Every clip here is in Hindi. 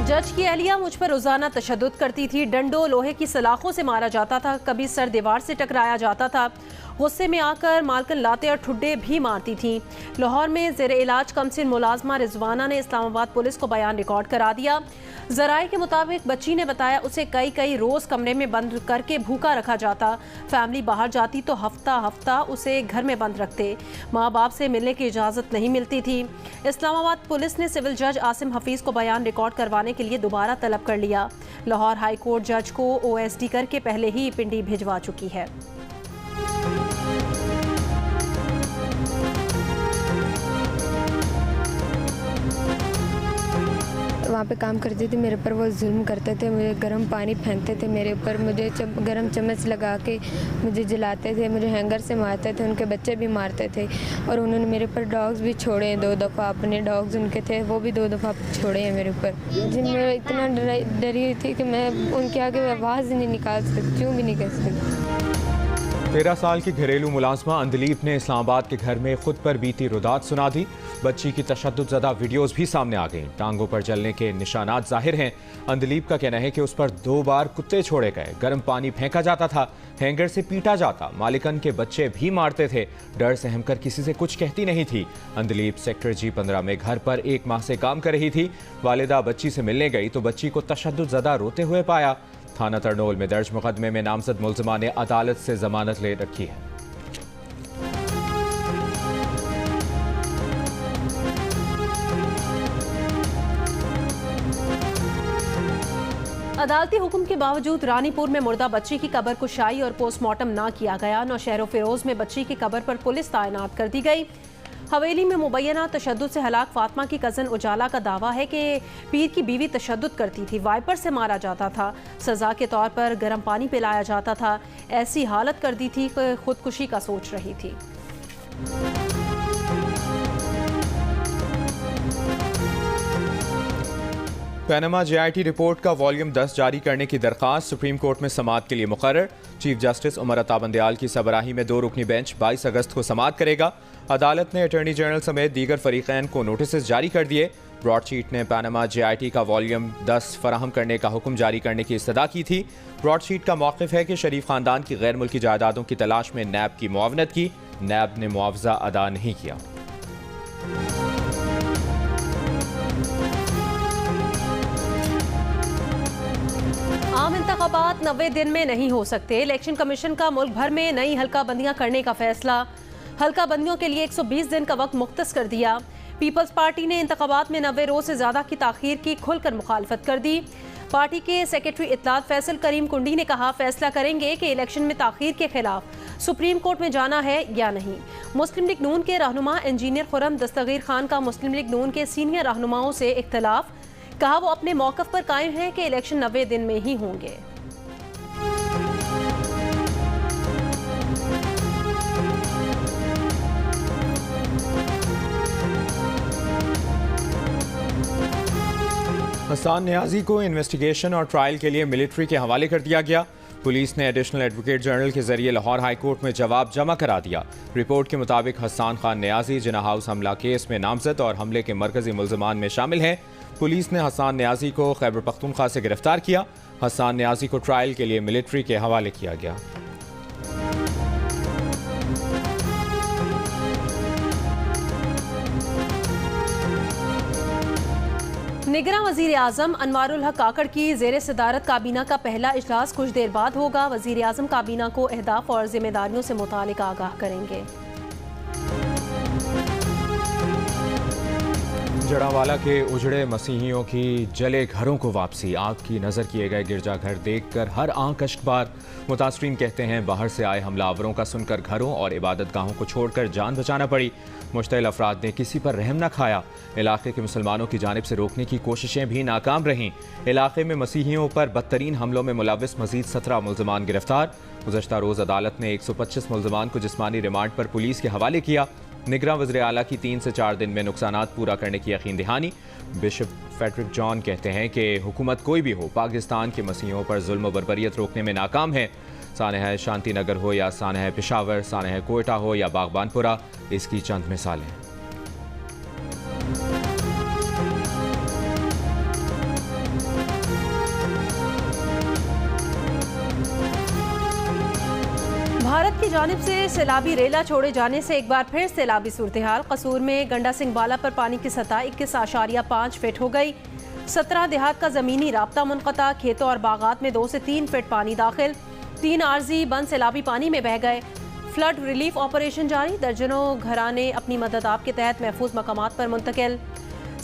जज की अहलिया मुझ पर रोजाना तशद्दुद करती थी। डंडों लोहे की सलाखों से मारा जाता था, कभी सर दीवार से टकराया जाता था। गुस्से में आकर मालकन लाते और ठुड्डे भी मारती थीं। लाहौर में जेर इलाज कमसिन मुलाजमा रिजवाना ने इस्लामाबाद पुलिस को बयान रिकॉर्ड करा दिया। जराये के मुताबिक बच्ची ने बताया उसे कई रोज कमरे में बंद करके भूखा रखा जाता। फैमिली बाहर जाती तो हफ्ता हफ्ता उसे घर में बंद रखते। माँ बाप से मिलने की इजाज़त नहीं मिलती थी। इस्लामाबाद पुलिस ने सिविल जज आसिम हफीज को बयान रिकॉर्ड करवाने के लिए दोबारा तलब कर लिया। लाहौर हाई कोर्ट जज को OSD करके पहले ही पिंडी भिजवा चुकी है। वहाँ पे काम करती थी, मेरे पर वो जुल्म करते थे, मुझे गर्म पानी फेंकते थे मेरे ऊपर, मुझे गर्म चम्मच लगा के मुझे जलाते थे, मुझे हैंगर से मारते थे, उनके बच्चे भी मारते थे। और उन्होंने मेरे पर डॉग्स भी छोड़े हैं 2 दफ़ा, अपने डॉग्स उनके थे वो भी 2 दफ़ा छोड़े हैं मेरे ऊपर। जिनमें इतना डरी हुई थी कि मैं उनके आगे आवाज़ नहीं निकाल सकती, यूँ भी नहीं कह सकती। 13 साल की घरेलू मुलाजमा अंदलीप ने इस्लामाबाद के घर में खुद पर बीती रुदात सुना दी। बच्ची की तशद्दुदज़दा वीडियोस भी सामने आ गईं। टांगों पर जलने के निशानात जाहिर हैं। अंदलीप का कहना है कि उस पर 2 बार कुत्ते छोड़े गए, गर्म पानी फेंका जाता था, हैंगर से पीटा जाता, मालिकन के बच्चे भी मारते थे। डर सहम कर किसी से कुछ कहती नहीं थी। अंदलीप सेक्टर G15 में घर पर 1 माह से काम कर रही थी। वालिदा बच्ची से मिलने गई तो बच्ची को तशद्दुदज़दा रोते हुए पाया। थाना तरनोल में दर्ज मुकदमे में नामजद मुल्जिमा ने अदालत से जमानत ले रखी है। अदालती हुक्म के बावजूद रानीपुर में मुर्दा बच्ची की कब्र कुशाई और पोस्टमार्टम ना किया गया। नौशहर फिरोज में बच्ची की कब्र पर पुलिस तैनात कर दी गई। हवेली में मुबैना तशद्दुद से हलाक फातिमा की कज़न उजाला का दावा है कि पीर की बीवी तशद्दुद करती थी, वाइपर से मारा जाता था, सज़ा के तौर पर गर्म पानी पिलाया जाता था। ऐसी हालत कर दी थी कि खुदकुशी का सोच रही थी। पैनमा JIT रिपोर्ट का वॉल्यूम 10 जारी करने की दरख्वास्त सुप्रीम कोर्ट में समाअत के लिए मुकर्रर। चीफ जस्टिस उमर अता बंदयाल की सरबराही में 2 रुकनी बेंच 22 अगस्त को समाअत करेगा। अदालत ने अटॉर्नी जनरल समेत दीगर फरीकैन को नोटिस जारी कर दिए। ब्रॉडशीट ने पैनमा JIT का वॉल्यूम 10 फराहम करने का हुक्म जारी करने की इस्तदा की थी। ब्रॉडशीट का मौक़िफ़ है कि शरीफ खानदान की गैर मुल्की जायदादों की तलाश में नैब की मुआवनत की, नैब ने मुआवजा अदा नहीं किया। आम इंतखाबात 90 दिन में नहीं हो सकते। इलेक्शन कमीशन का मुल्क भर में नई हल्का बंदियां करने का फैसला। हल्का बंदियों के लिए 120 दिन का वक्त मुख्तस कर दिया। पीपल्स पार्टी ने इंतखाबात में 90 रोज से ज्यादा की ताखीर की खुलकर मुखालफत कर दी। पार्टी के सेक्रेटरी इत्तलात फैसल करीम कुंडी ने कहा, फैसला करेंगे कि इलेक्शन में ताखीर के खिलाफ सुप्रीम कोर्ट में जाना है या नहीं। मुस्लिम लीग नून के रहनुमा इंजीनियर खुर्रम दस्तगीर खान का मुस्लिम लीग नून के सीनियर रहनुमाओं से इख्तलाफ। कहा वो अपने मौक़िफ़ पर कायम है कि इलेक्शन 90 दिन में ही होंगे। हसन नियाजी को इन्वेस्टिगेशन और ट्रायल के लिए मिलिट्री के हवाले कर दिया गया। पुलिस ने एडिशनल एडवोकेट जनरल के जरिए लाहौर हाई कोर्ट में जवाब जमा करा दिया। रिपोर्ट के मुताबिक हसन खान नियाजी जिना हाउस हमला केस में नामजद और हमले के मरकजी मुल्जिमान में शामिल हैं। पुलिस ने हसन नियाजी को खैबर पख्तूनख्वा से गिरफ्तार किया। हसन नियाजी को ट्रायल के लिए मिलिट्री के हवाले किया गया। निगरां वज़ीर आज़म अनवारुल हक काकड़ की ज़ेर सदारत काबीना का पहला इजलास कुछ देर बाद होगा। वज़ीर आज़म काबीना को अहदाफ और जिम्मेदारियों से मुतालिक आगाह करेंगे। जड़ावाला के उजड़े मसीहियों की जले घरों को वापसी। आग की नज़र किए गए गिरजाघर देखकर हर आंख अश्कबार। मुतासरीन कहते हैं बाहर से आए हमलावरों का सुनकर घरों और इबादत गाहों को छोड़कर जान बचाना पड़ी। मुश्तइल अफराद ने किसी पर रहम न खाया। इलाके के मुसलमानों की जानिब से रोकने की कोशिशें भी नाकाम रहीं। इलाके में मसीहियों पर बदतरीन हमलों में मुलविस मजीद 17 मुल्जिमान गिरफ्तार। गुज़श्ता रोज़ अदालत ने 125 मुल्जिमान को जिस्मानी रिमांड पर पुलिस के हवाले किया। निगरां वज़ीर आला की 3 से 4 दिन में नुकसानात पूरा करने की यकीन दहानी। बिशप फेडरिक जॉन कहते हैं कि हुकूमत कोई भी हो, पाकिस्तान के मसीहों पर जुल्म बर्बरियत रोकने में नाकाम है। सानह शांति नगर हो या सानह पेशावर, सानह कोयटा हो या बागबानपुरा, इसकी चंद मिसालें हैं। भारत की जानिब से सैलाबी रेला छोड़े जाने से एक बार फिर सैलाबी सूरत-ए-हाल। कसूर में गंडा सिंह बाला पर पानी की सतह 21.5 फीट हो गई। 17 देहात का ज़मीनी राब्ता मुनक़ता। खेतों और बागात में 2 से 3 फीट पानी दाखिल। 3 आर्जी बंद सैलाबी पानी में बह गए। फ्लड रिलीफ ऑपरेशन जारी। दर्जनों घराने अपनी मदद आप के तहत महफूज मकामात पर मुंतकिल।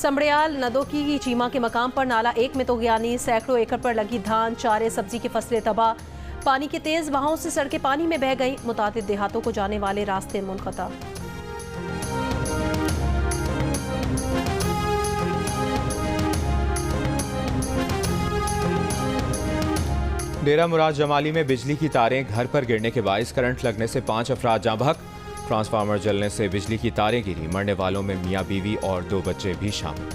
समड़ियाल नदोकी की चीमा के मकाम पर नाला 1 में तोगयानी। सैकड़ों एकड़ पर लगी धान, चारे, सब्जी की फसलें तबाह। पानी के तेज बहाव से सड़कें पानी में बह गई। मुतादिद देहातों को जाने वाले रास्ते मुनक़ता। डेरा मुराद जमाली में बिजली की तारें घर पर गिरने के बायस करंट लगने से 5 अफराद जाँ बहक। ट्रांसफार्मर जलने से बिजली की तारें गिरी। मरने वालों में मियाँ बीवी और 2 बच्चे भी शामिल।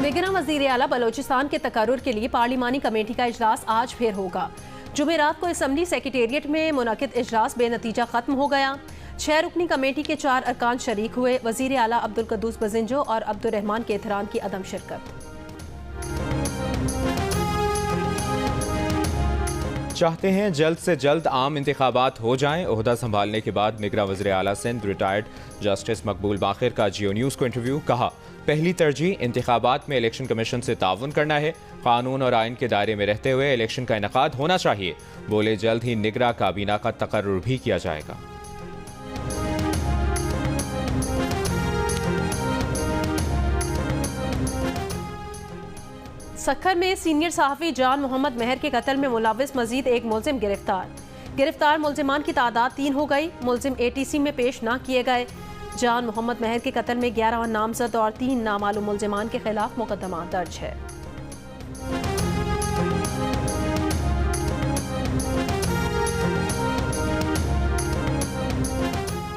बेगना वज़ीर आला बलोचिस्तान के तकर्रुर के लिए पार्लिमानी कमेटी का इजलास आज फिर होगा। जुमेरात को असम्बली सेक्रेटेरिएट में मुनक़िद इजलास बेनतीजा खत्म हो गया। 6 रुकनी कमेटी के 4 अरकान शरीक हुए। वज़ीर आला अब्दुल कद्दूस बजिंजो और अब्दुल रहमान के एहतराम की अदम शिरकत। चाहते हैं जल्द से जल्द आम इंतखाबात हो जाएं। ओहदा संभालने के बाद निगरान वज़ीर आला सिंध रिटायर्ड जस्टिस मकबूल बाखिर का जियो न्यूज़ को इंटरव्यू। कहा, पहली तरजीह इंतखाबात में इलेक्शन कमीशन से ताउन करना है। कानून और आइन के दायरे में रहते हुए इलेक्शन का इनेकाद होना चाहिए। बोले, जल्द ही निगरान काबीना का तकर्रुर भी किया जाएगा। सक्खर में सीनियर सहाफ़ी जान मोहम्मद महर के कत्ल में मुलव्विस मजीद एक मुलजिम गिरफ्तार मुलजिमान की तादाद 3 हो गई। मुलजिम ATC में पेश न किए गए। जान मोहम्मद महर के कत्ल में 11 नामजद और 3 नामालूम मुलजिमान के खिलाफ मुकदमा दर्ज है।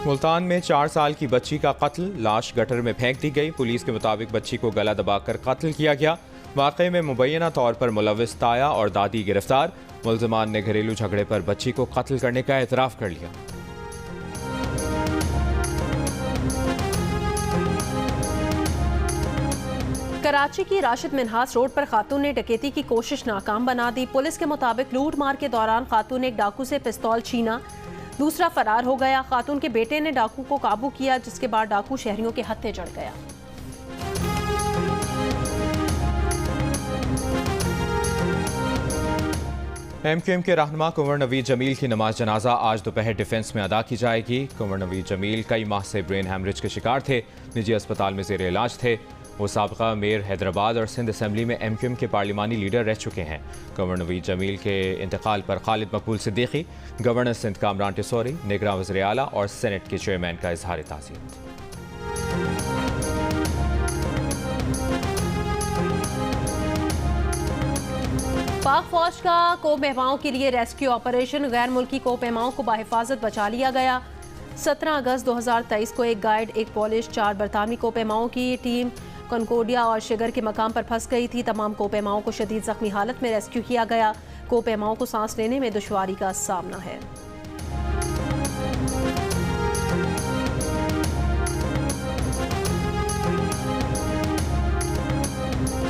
मुल्तान में 4 साल की बच्ची का कत्ल, लाश गटर में फेंक दी गई। पुलिस के मुताबिक बच्ची को गला दबाकर कत्ल किया गया। वाक़े में मुबैना तौर पर मुलव्विस ताया और दादी गिरफ्तार। मुलजमान ने घरेलू झगड़े पर बच्ची को कत्ल करने का एतराफ़ कर लिया। कराची की राशिद मिन्हास रोड पर खातून ने डकैती की कोशिश नाकाम बना दी। पुलिस के मुताबिक लूट मार के दौरान खातून ने एक डाकू से पिस्तौल छीना, दूसरा फरार हो गया। खातून के बेटे ने डाकू को काबू किया, जिसके बाद डाकू शहरियों के हत्थे चढ़ गया। MQM के रहनुमा कुंवर नवीद जमील की नमाज जनाजा आज दोपहर डिफेंस में अदा की जाएगी। कुंवर नवीद जमील कई माह से ब्रेन हैमरेज के शिकार थे। निजी अस्पताल में जेर इलाज थे। वो साबका मेयर हैदराबाद और सिंध असम्बली में MQM के पार्लिमानी लीडर रह चुके हैं। कुंवर नवीद जमील के इंतकाल पर खालिद मकबूल सिद्दीकी, गवर्नर सिंध कामरान टिसौरी, निगरान वज़ीर आला और सेनेट के चेयरमैन का इजहार ताज़ियत। पाक फौज का कोप महमाओं के लिए रेस्क्यू ऑपरेशन। गैर मुल्की कोप महमाओं को बाहिफाजत बचा लिया गया। 17 अगस्त 2023 को एक गाइड, एक पॉलिश, 4 बरतानवी कोप महमाओं की टीम कनकोडिया और शिगर के मकाम पर फंस गई थी। तमाम कोप महमाओं को शदीद जख्मी हालत में रेस्क्यू किया गया। कोप महमाओं को सांस लेने में दुश्वारी का सामना है।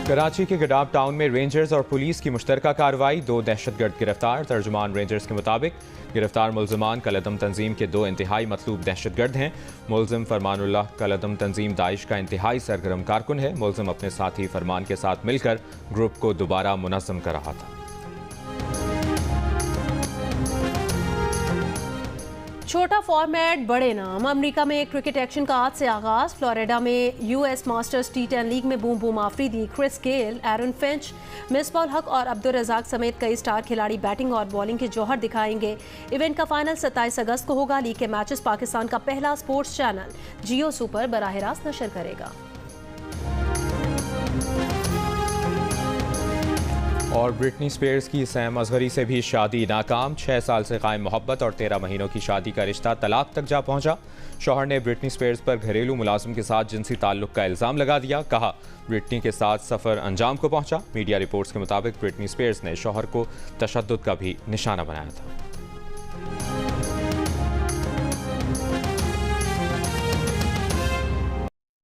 कराची के गडाब टाउन में रेंजर्स और पुलिस की मुश्तरका कार्रवाई। 2 दहशतगर्द गिरफ्तार। तर्जुमान रेंजर्स के मुताबिक गिरफ्तार मुलजमान कलदम तंजीम के 2 इंतहाई मतलूब दहशतगर्द हैं। मुलजिम फरमानुल्लाह कलदम तंजीम दाइश का इंतहाई सरगर्म कारकुन है। मुलजिम अपने साथी फरमान के साथ मिलकर ग्रुप को दोबारा मुनज़्ज़म कर रहा था। छोटा फॉर्मेट बड़े नाम। अमेरिका में क्रिकेट एक्शन का आज से आगाज। फ्लोरिडा में US मास्टर्स T10 लीग में boom boom Afridi. Chris Gayle, Aaron Finch, Misbah Haq और अब्दुल रज़ाक समेत कई स्टार खिलाड़ी बैटिंग और बॉलिंग के जौहर दिखाएंगे। इवेंट का फाइनल 27 अगस्त को होगा। लीग के मैचेस पाकिस्तान का पहला स्पोर्ट्स चैनल जियो सुपर बराह रास्त नशर करेगा। और ब्रिटनी स्पीयर्स की सैम असगरी से भी शादी नाकाम। 6 साल से कायम मोहब्बत और 13 महीनों की शादी का रिश्ता तलाक तक जा पहुंचा। शौहर ने ब्रिटनी स्पीयर्स पर घरेलू मुलाजिम के साथ जिनसी ताल्लुक का इल्ज़ाम लगा दिया। कहा, ब्रिटनी के साथ सफ़र अंजाम को पहुंचा। मीडिया रिपोर्ट्स के मुताबिक ब्रिटनी स्पीयर्स ने शौहर को तशद्दुद का भी निशाना बनाया था।